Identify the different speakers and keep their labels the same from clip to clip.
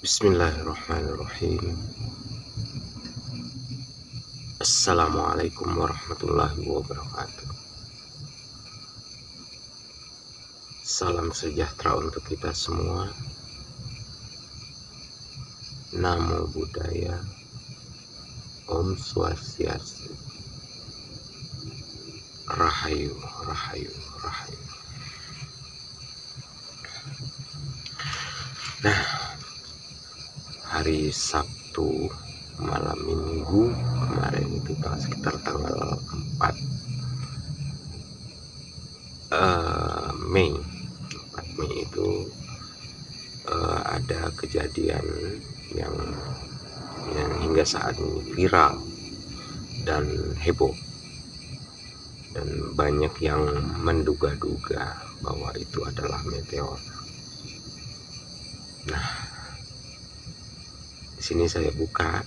Speaker 1: Bismillahirrahmanirrahim. Assalamualaikum warahmatullahi wabarakatuh. Salam sejahtera untuk kita semua. Namo Buddhaya. Om Swastiastu. Rahayu, Rahayu, Rahayu. Nah, hari Sabtu malam Minggu kemarin itu sekitar tanggal 4 Mei itu ada kejadian yang hingga saat ini viral dan heboh, dan banyak yang menduga-duga bahwa itu adalah meteor. Nah, di sini saya buka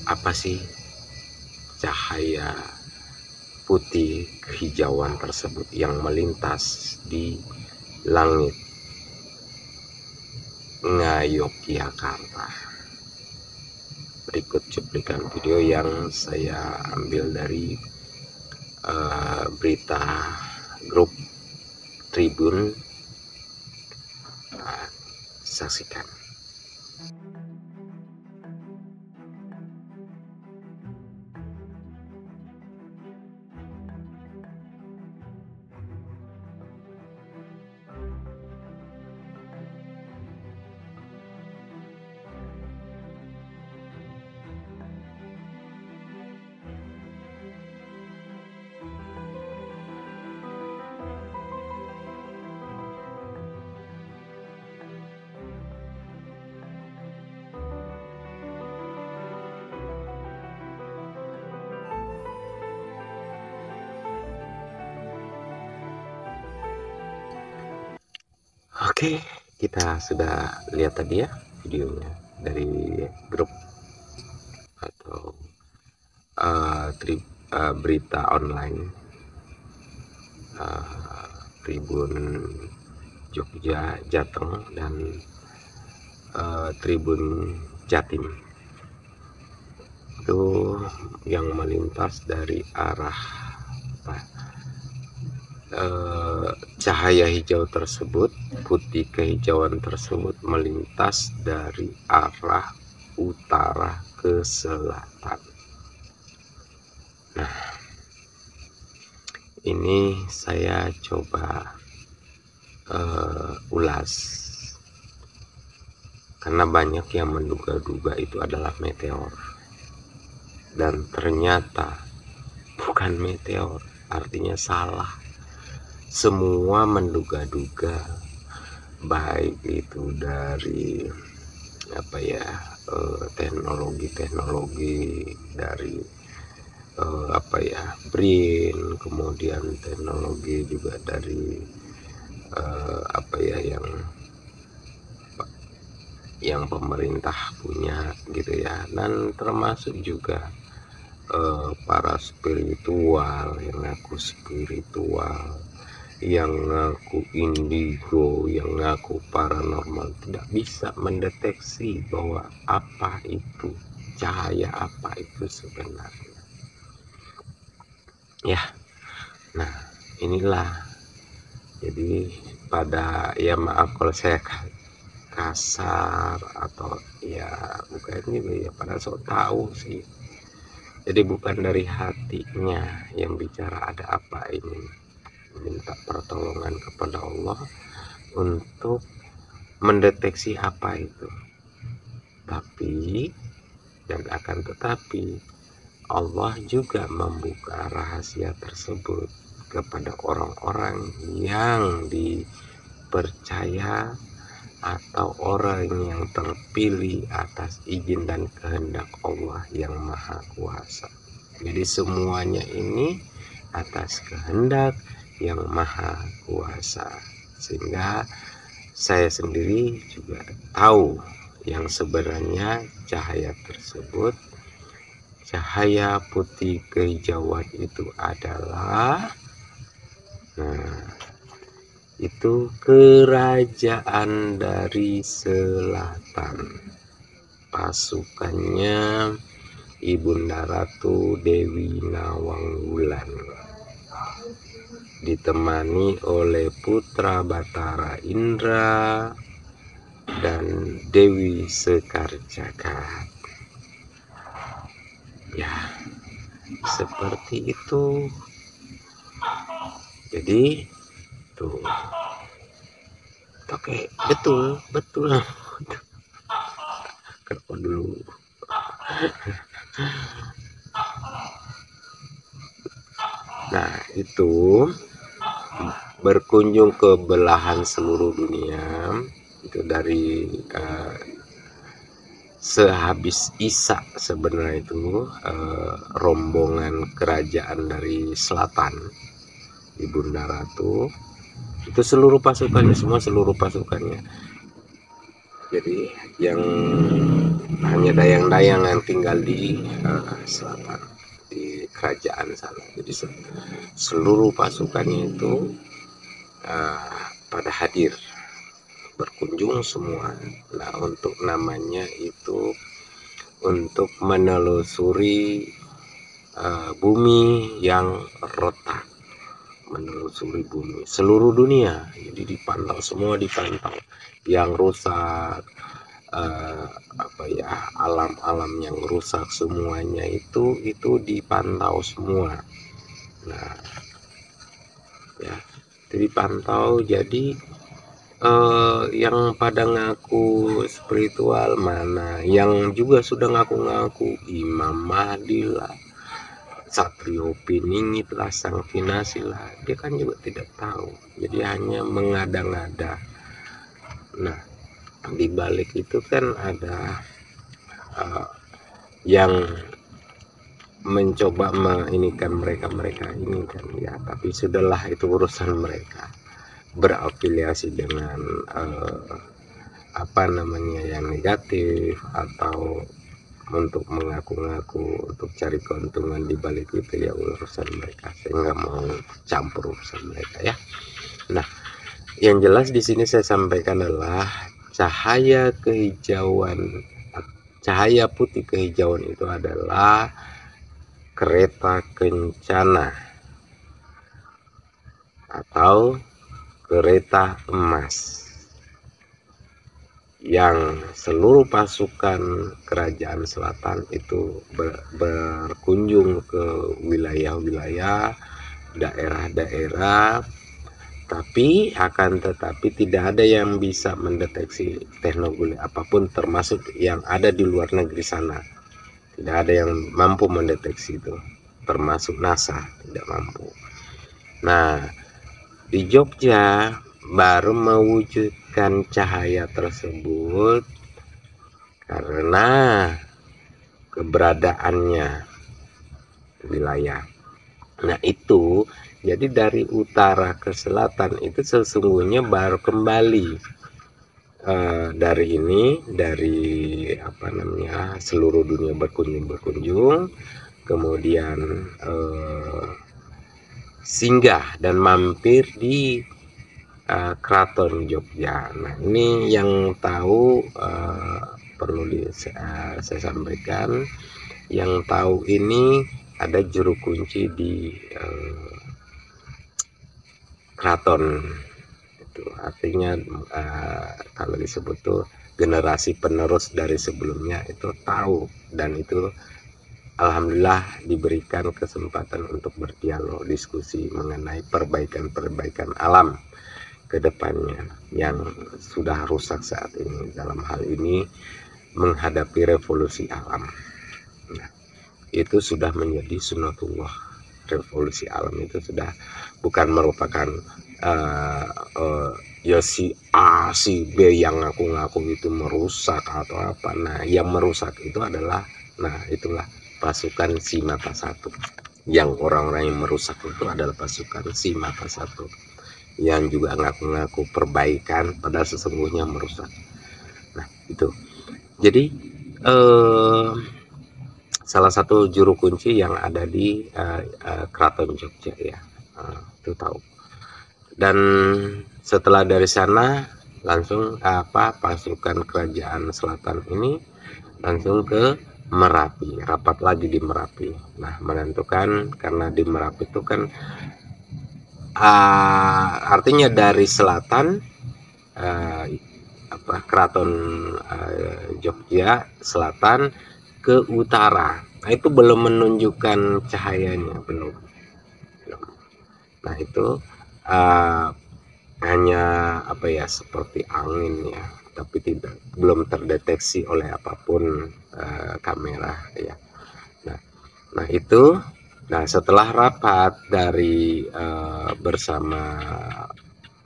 Speaker 1: apa sih cahaya putih kehijauan tersebut yang melintas di langit Ngayogyakarta. Berikut cuplikan video yang saya ambil dari berita grup Tribun. Saksikan. Oke, kita sudah lihat tadi ya videonya dari grup atau berita online Tribun Jogja, Jateng, dan Tribun Jatim. Itu yang melintas dari arah cahaya hijau tersebut, putih kehijauan tersebut melintas dari arah utara ke selatan. Nah, ini saya coba ulas karena banyak yang menduga-duga itu adalah meteor, dan ternyata bukan meteor, artinya salah. Semua menduga-duga, baik itu dari teknologi dari BRIN, kemudian teknologi juga dari yang pemerintah punya gitu ya, dan termasuk juga para spiritual yang ngaku spiritual, yang ngaku indigo, yang ngaku paranormal, tidak bisa mendeteksi bahwa apa itu cahaya, apa itu sebenarnya ya. Nah, inilah jadi pada maaf kalau saya kasar atau bukan gitu ya, pada sok tahu sih. Jadi bukan dari hatinya yang bicara, ada apa ini, minta pertolongan kepada Allah untuk mendeteksi apa itu. Tapi dan akan tetapi Allah juga membuka rahasia tersebut kepada orang-orang yang dipercaya atau orang yang terpilih atas izin dan kehendak Allah yang Maha Kuasa. Jadi semuanya ini atas kehendak yang Maha Kuasa, sehingga saya sendiri juga tahu yang sebenarnya cahaya tersebut, cahaya putih kehijauan itu adalah itu kerajaan dari selatan. Pasukannya Ibunda Ratu Dewi Nawangwulan ditemani oleh putra Batara Indra dan Dewi Sekarjagat. Ya, seperti itu. Jadi tuh, oke, betul. Kenapa dulu? Nah, itu berkunjung ke belahan seluruh dunia itu dari sehabis Isya sebenarnya itu rombongan kerajaan dari selatan Ibunda Ratu itu seluruh pasukannya jadi yang hanya dayang-dayang yang tinggal di selatan di kerajaan sana. Jadi seluruh pasukannya itu pada hadir berkunjung semua. Nah, untuk namanya itu untuk menelusuri bumi yang retak, menelusuri bumi seluruh dunia. Jadi dipantau semua, yang rusak, alam-alam yang rusak semuanya itu dipantau semua. Nah, ya, itu dipantau. Jadi yang pada ngaku spiritual mana, yang juga sudah ngaku-ngaku Imam Mahdi lah, Satrio Piningit lah, Sang Vinasi lah, dia kan juga tidak tahu. Jadi hanya mengada-ngada. Nah, di balik itu kan ada yang mencoba menginikan mereka ini kan ya, tapi sudahlah, itu urusan mereka berafiliasi dengan yang negatif atau untuk mengaku-ngaku untuk cari keuntungan di balik itu, ya urusan mereka. Saya nggak mau campur urusan mereka ya. Nah, yang jelas di sini saya sampaikan adalah cahaya putih kehijauan itu adalah kereta kencana atau kereta emas yang seluruh pasukan kerajaan selatan itu berkunjung ke wilayah-wilayah, daerah-daerah. Tapi tidak ada yang bisa mendeteksi teknologi apapun, termasuk yang ada di luar negeri sana. Tidak ada yang mampu mendeteksi itu, termasuk NASA tidak mampu. Nah, di Jogja baru mewujudkan cahaya tersebut karena keberadaannya wilayah. Nah, itu jadi dari utara ke selatan itu sesungguhnya baru kembali dari seluruh dunia berkunjung, kemudian singgah dan mampir di Keraton Jogja. Nah, ini yang tahu perlu saya sampaikan. Yang tahu ini ada juru kunci di keraton itu, artinya kalau disebut tuh generasi penerus dari sebelumnya itu tahu, dan itu alhamdulillah diberikan kesempatan untuk berdialog, diskusi mengenai perbaikan alam ke depannya yang sudah rusak saat ini, dalam hal ini menghadapi revolusi alam. Nah, itu sudah menjadi sunatullah. Revolusi alam itu sudah bukan merupakan si A si B yang ngaku-ngaku itu merusak atau apa. Nah, yang merusak itu adalah, itulah pasukan si mata satu. Yang orang-orang yang merusak itu adalah pasukan si mata satu, yang juga ngaku-ngaku perbaikan pada sesungguhnya merusak. Nah, itu jadi salah satu juru kunci yang ada di Keraton Jogja ya, itu tahu. Dan Setelah dari sana langsung pasukan kerajaan selatan ini langsung ke Merapi, rapat lagi di Merapi. Nah, menentukan karena di Merapi itu kan artinya dari selatan keraton Jogja selatan ke utara. Nah, itu belum menunjukkan cahayanya, belum. Nah, itu hanya seperti angin ya, tapi belum terdeteksi oleh apapun kamera ya. Nah itu, setelah rapat dari bersama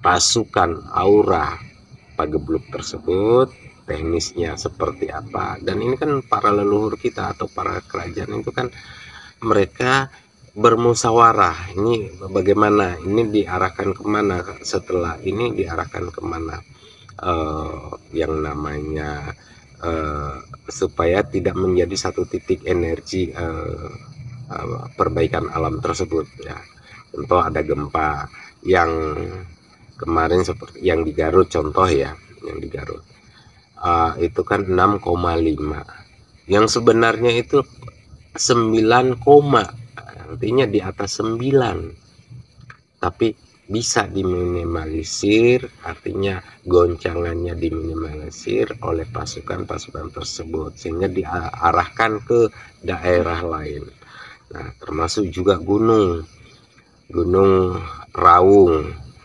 Speaker 1: pasukan Aura Pagebluk tersebut, teknisnya seperti apa, dan ini kan para leluhur kita atau para kerajaan itu kan mereka bermusyawarah, ini bagaimana, ini diarahkan kemana, setelah ini diarahkan kemana, yang namanya supaya tidak menjadi satu titik energi perbaikan alam tersebut ya. Contoh ada gempa yang kemarin seperti yang di Garut, contoh ya, yang di Garut itu kan 6,5, yang sebenarnya itu 9, artinya di atas 9, tapi bisa diminimalisir, artinya goncangannya diminimalisir oleh pasukan-pasukan tersebut sehingga diarahkan ke daerah lain. Nah, termasuk juga Gunung Raung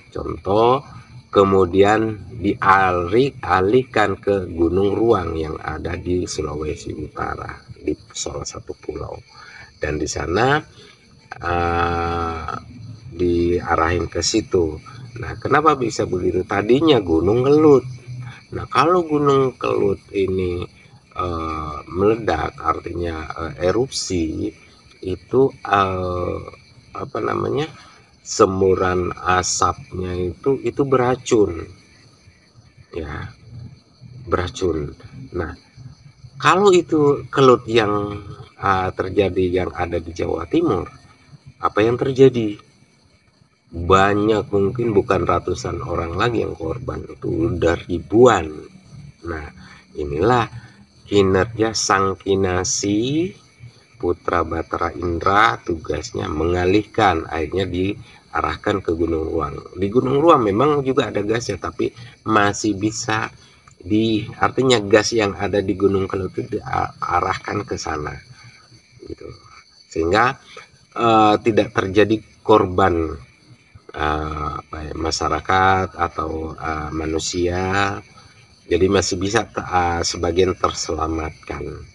Speaker 1: contoh, kemudian dialihkan ke Gunung Ruang yang ada di Sulawesi Utara di salah satu pulau, dan di sana diarahin ke situ. Nah, kenapa bisa begitu? Tadinya Gunung Kelut. Nah, kalau Gunung Kelut ini meledak, artinya erupsi, itu semburan asapnya itu beracun ya, beracun. Nah, kalau itu Kelut yang terjadi yang ada di Jawa Timur, apa yang terjadi? Banyak, mungkin bukan ratusan orang lagi yang korban, itu udah ribuan. Nah, inilah kinerja Sang Kinasi Putra Batara Indra, tugasnya mengalihkan, akhirnya diarahkan ke Gunung Ruang. Di Gunung Ruang memang juga ada gasnya, tapi masih bisa artinya gas yang ada di Gunung Kelut itu diarahkan ke sana gitu, sehingga tidak terjadi korban masyarakat atau manusia, jadi masih bisa sebagian terselamatkan.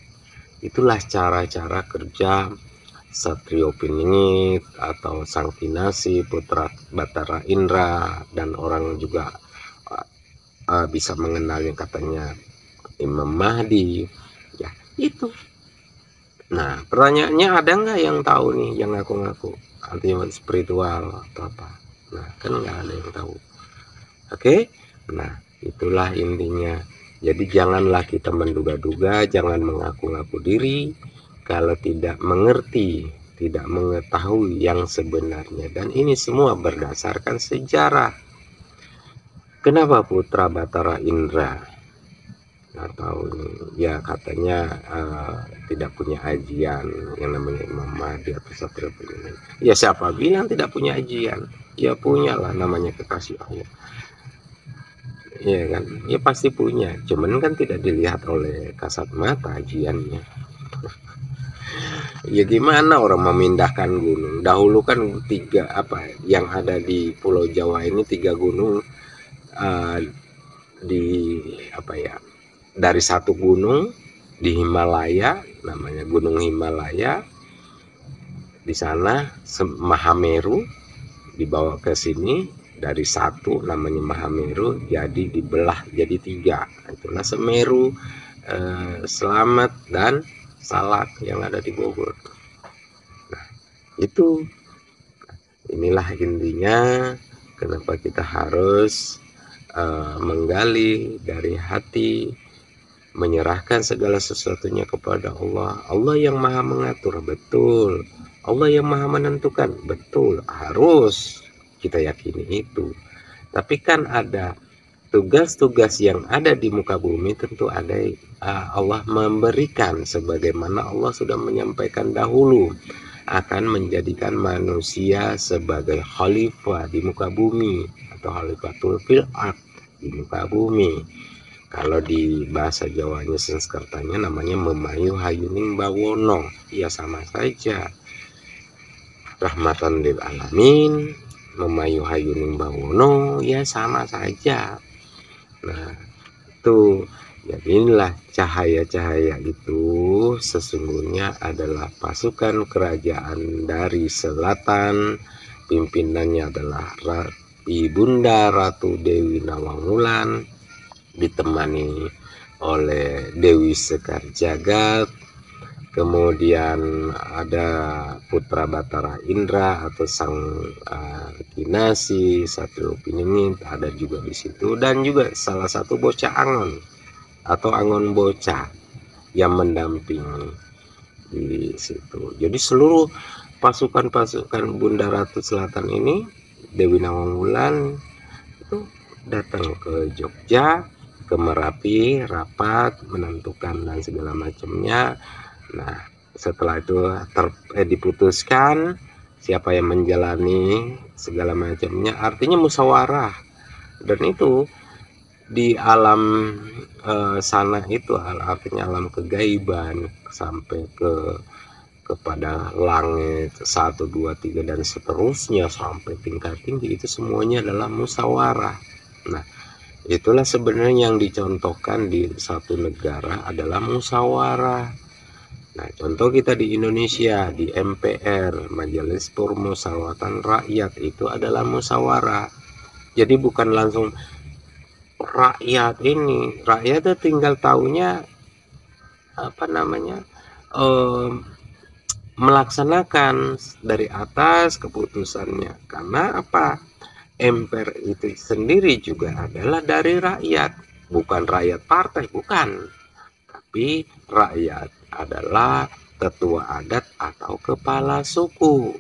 Speaker 1: Itulah cara-cara kerja Satrio Piningit atau Sang Kinasi Putra Batara Indra, dan orang juga bisa mengenal yang katanya Imam Mahdi ya, itu. Nah, pertanyaannya, ada nggak yang tahu nih, yang ngaku-ngaku anti spiritual atau apa? Nah, kan nggak ada yang tahu. Oke, nah itulah intinya. Jadi janganlah kita menduga-duga, jangan mengaku-ngaku diri kalau tidak mengerti, tidak mengetahui yang sebenarnya. Dan ini semua berdasarkan sejarah. Kenapa Putra Batara Indra? Nggak tahu nih, ya katanya tidak punya ajian yang namanya Imam Mahdi atau Satrio Piningit. Ya siapa bilang tidak punya ajian? Ya punyalah, namanya kekasih Allah. Iya kan, ya pasti punya, cuman kan tidak dilihat oleh kasat mata ajiannya. Ya gimana orang memindahkan gunung? Dahulu kan yang ada di Pulau Jawa ini 3 gunung, dari satu gunung di Himalaya, namanya Gunung Himalaya, di sana Mahameru dibawa ke sini, dari satu namanya Mahameru jadi dibelah jadi 3, itulah Semeru, Selamat, dan Salak yang ada di Bogor. Nah, inilah intinya kenapa kita harus menggali dari hati, menyerahkan segala sesuatunya kepada Allah. Allah yang maha mengatur, betul. Allah yang maha menentukan, betul. Harus kita yakini itu. Tapi kan ada tugas-tugas yang ada di muka bumi, tentu ada Allah memberikan, sebagaimana Allah sudah menyampaikan dahulu akan menjadikan manusia sebagai khalifah di muka bumi atau khalifatul fil ard di muka bumi. Kalau di bahasa Jawanya Sanskertanya namanya memayu hayuning bawono, ya sama saja. Rahmatan lil alamin, memayu hayuning bawono, ya sama saja. Nah, itu jadi inilah cahaya-cahaya itu sesungguhnya adalah pasukan kerajaan dari selatan. Pimpinannya adalah Ibunda Ratu Dewi Nawangwulan, ditemani oleh Dewi Sekar Jagat. Kemudian ada Putra Batara Indra atau Sang Kinasi, Satrio Piningit ada juga di situ, dan juga salah satu bocah Angon atau Angon bocah yang mendampingi di situ. Jadi seluruh pasukan-pasukan Bunda Ratu Selatan ini, Dewi Nawangwulan itu datang ke Jogja, ke Merapi, rapat, menentukan dan segala macamnya. Nah, setelah itu diputuskan siapa yang menjalani segala macamnya, artinya musyawarah. Dan itu di alam sana itu artinya alam kegaiban, sampai kepada langit 1, 2, 3 dan seterusnya sampai tingkat tinggi, itu semuanya adalah musyawarah. Nah, itulah sebenarnya yang dicontohkan di satu negara adalah musyawarah. Nah, contoh kita di Indonesia, di MPR, Majelis Permusyawaratan Rakyat, itu adalah musyawarah. Jadi bukan langsung rakyat ini, rakyat itu tinggal taunya melaksanakan dari atas keputusannya. Karena apa? MPR itu sendiri juga adalah dari rakyat, bukan rakyat partai, bukan. Tapi rakyat adalah tetua adat atau kepala suku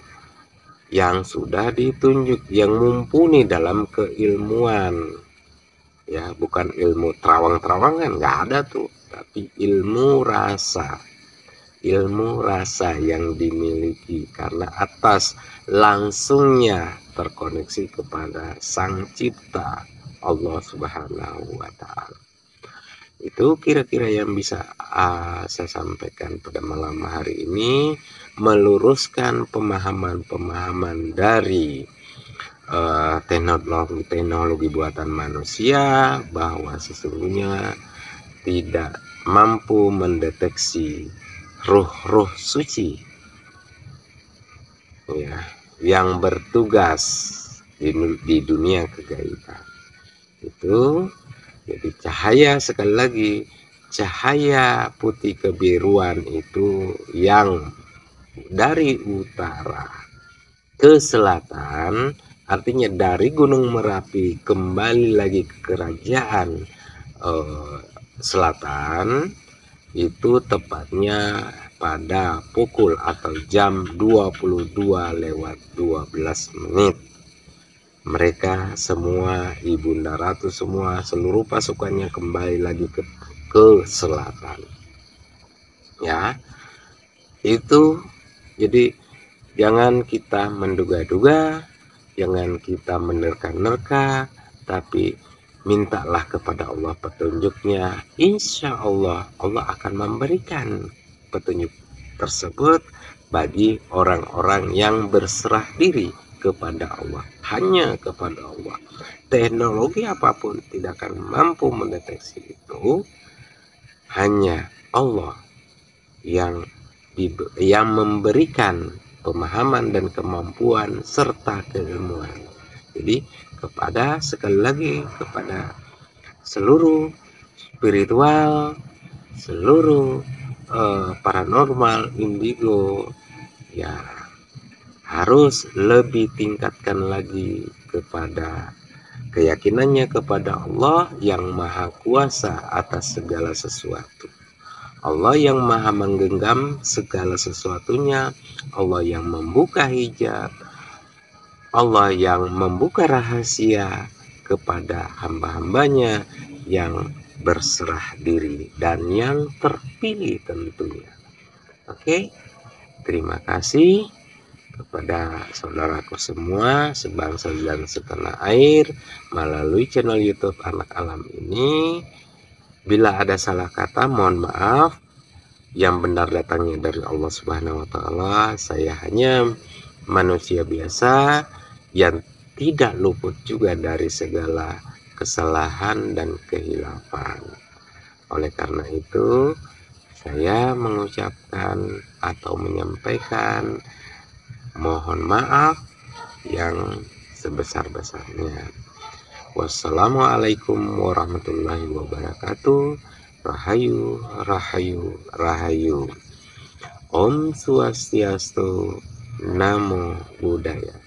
Speaker 1: yang sudah ditunjuk, yang mumpuni dalam keilmuan, ya, bukan ilmu terawang-terawangan, nggak ada tuh, tapi ilmu rasa yang dimiliki karena atas langsungnya terkoneksi kepada Sang Cipta, Allah Subhanahu wa Ta'ala. Itu kira-kira yang bisa saya sampaikan pada malam hari ini, meluruskan pemahaman-pemahaman dari teknologi buatan manusia, bahwa sesungguhnya tidak mampu mendeteksi ruh-ruh suci, ya, yang bertugas di dunia kegaiban. Itu jadi cahaya, sekali lagi, cahaya putih kebiruan itu yang dari utara ke selatan, artinya dari Gunung Merapi kembali lagi ke kerajaan selatan, itu tepatnya pada pukul atau jam 22:12. Mereka semua, Ibunda Ratu semua, seluruh pasukannya kembali lagi ke selatan. Ya, itu jadi jangan kita menduga-duga, jangan kita menerka-nerka, tapi mintalah kepada Allah petunjuknya. Insya Allah, Allah akan memberikan petunjuk tersebut bagi orang-orang yang berserah diri kepada Allah, hanya kepada Allah. Teknologi apapun tidak akan mampu mendeteksi itu, hanya Allah yang memberikan pemahaman dan kemampuan serta keilmuan. Jadi sekali lagi kepada seluruh spiritual, seluruh paranormal, indigo, ya, harus lebih tingkatkan lagi kepada keyakinannya kepada Allah yang maha kuasa atas segala sesuatu, Allah yang maha menggenggam segala sesuatunya, Allah yang membuka hijab, Allah yang membuka rahasia, kepada hamba-hambanya yang berserah diri dan yang terpilih tentunya. Oke, terima kasih kepada saudaraku semua sebangsa dan setanah air melalui channel YouTube Anak Alam ini. Bila ada salah kata, mohon maaf. Yang benar datangnya dari Allah Subhanahu wa Ta'ala. Saya hanya manusia biasa yang tidak luput juga dari segala kesalahan dan kehilafan. Oleh karena itu, saya mengucapkan atau menyampaikan mohon maaf yang sebesar-besarnya. Wassalamualaikum warahmatullahi wabarakatuh. Rahayu, rahayu, rahayu. Om Swastiastu, Namo Buddhaya.